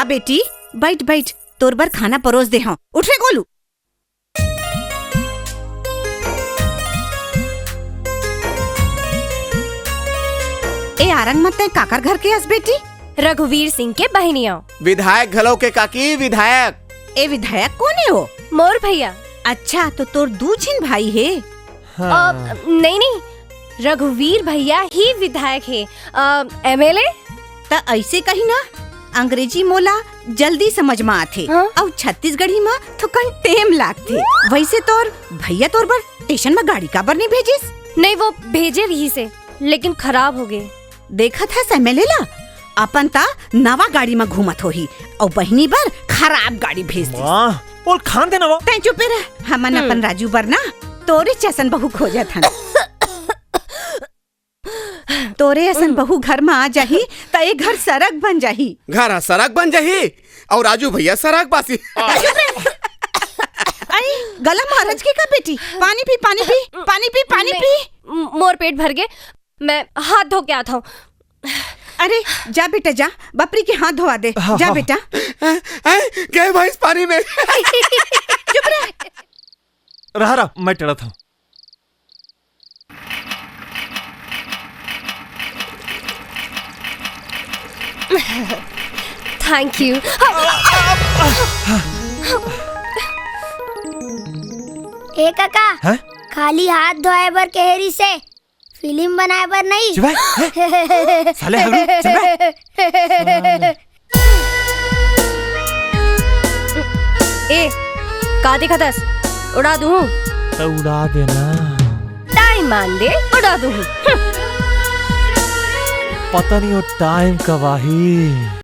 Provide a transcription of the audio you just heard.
बेटी, बैठ बैठ, तोर बर खाना परोस दे हाँ। उठ रे गोलू। ए आरंग मत काकर घर के हस बेटी? रघुवीर सिंह के बहनिया। विधायक घलो के काकी विधायक। ए विधायक कोने हो? मोर भैया। अच्छा तो तोर दू झिन भाई है? नहीं नहीं, रघुवीर भैया ही विधायक है। MLA। त ऐसे कही ना, अंग्रेजी मोला जल्दी समझ में आथे और छत्तीसगढ़ी में थोकन टेम लागथे। वैसे तोर भैया तोर बर स्टेशन में गाड़ी काबर नहीं भेजिस? नहीं, वो भेजे रही से, लेकिन खराब हो गए। देखा था MLA ला अपन ता नवा गाड़ी में घूमत होही और बहनी बर खराब गाड़ी भेज दी। बोल खान देना वो। तै चुप रह, हमन अपन राजू बर ना तोरे चसन बहू खोजत हन। तोरे असन बहू घर में आ जाही त ए घर सड़क बन जाही। घर सड़क बन जाही और राजू भैया सड़क बासी। अरे गला महाराज के का बेटी, पानी पी पानी पी पानी पी पानी पी। मोर पेट भर गए, मैं हाथ धो के आता हूँ। अरे जा बेटा जा, बपरी के हाथ धोवा दे। जा बेटा। गए भाई इस पानी में। चुप रह। रहा मैं टेढ़ा था। Thank you. ए काका, है? खाली हाथ धोए बर केहरी से, फिल्म बनाए बर नहीं। साले हगलू, ए का देखा दस, उड़ा दूँ? तो उड़ा देना। टाइम मान दे, उड़ा दूँ। पता नहीं वो टाइम कब आही।